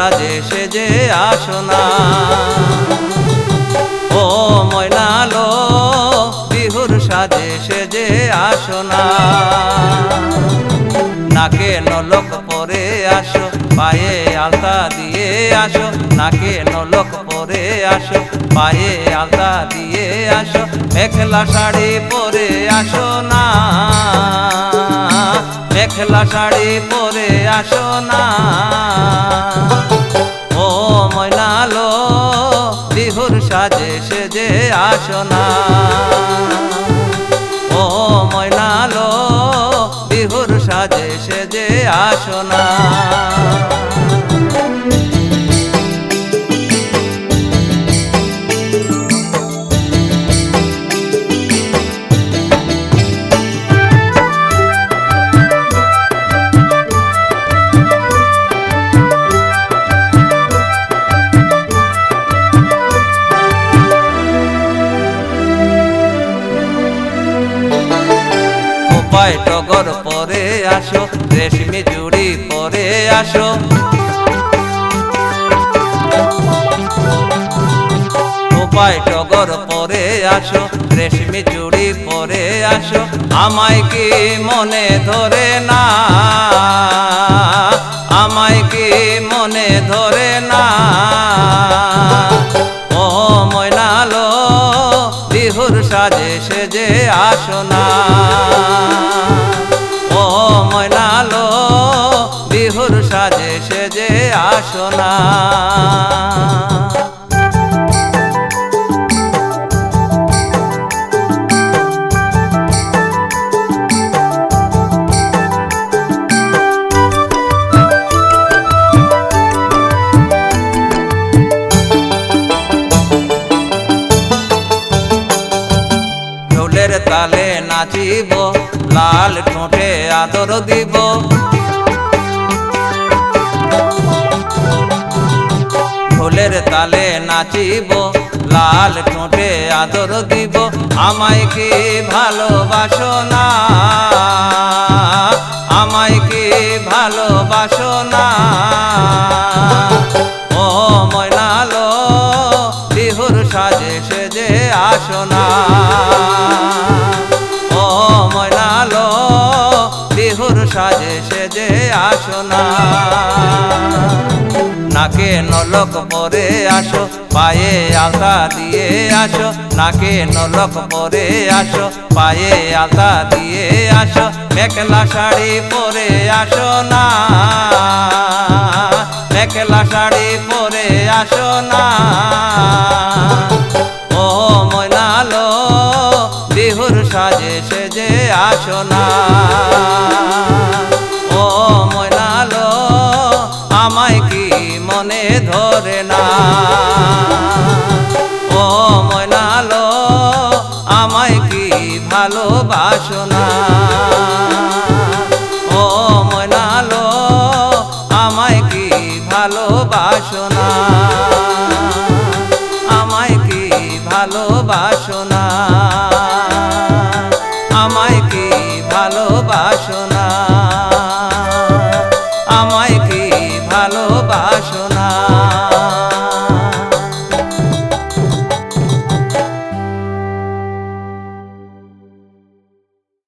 সাজে সেজে আসো না। ও ময়নালো বিহুর সাজে সেজে আসো না। নাকে নলক পরে আসো, পায়ে আলতা দিয়ে আসো। নাকে নলক পরে আসো, পায়ে আলতা দিয়ে আসো। মেখলা শাড়ি পরে আসো না, মেখলা শাড়ি পরে আসো না। ও ময়নালো বিহুর সাজে সেজে আসো না। ও ময়নালো বিহুর সাজে সেজে আসো না। খোপায় টগর পরে আসো, রেশমি চুড়ি পরে আসো। খোপায় টগর পরে আসো, রেশমি চুড়ি পরে আসো। আমায় কি মনে ধরে না, আমায় কি মনে ধরে না। ও ময়নালো বিহুর সাজে সেজে আসো না। ও ময়নালো বিহুর সাজে সেজে আসো না। ঢোলের তালে নাচিব, লাল ঠোঁটে আদর দিব। ঢোলের তালে নাচিব, লাল ঠোঁটে আদর দিব। আমায় কি ভালোবাসো না, আমায় কি ভালোবাসো না। ও ময়নালো বিহুর সাজে সেজে আসো না। ও ময়নালো বিহুর সাজে সেজে আসো না। নাকে নলক পরে আসো, পায়ে আলতা দিয়ে আসো। নাকে নলক পরে আসো, পায়ে আলতা দিয়ে আসো। মেখলা শাড়ি পরে আসো না, মেখলা শাড়ি পরে আসো না। ও ময়নালো বিহুর সাজে সেজে আসো না। ও ময়নালো আমায় কি মনে ধরে না। ও ময়নালো আমায় কি ভালোবাসো না। ও ময়নালো আমায় কি ভালোবাসো না। আমায় কি ভালোবাসো না। আমায় কি ভালোবাসো না। আমায় কি ভালোবাসো না।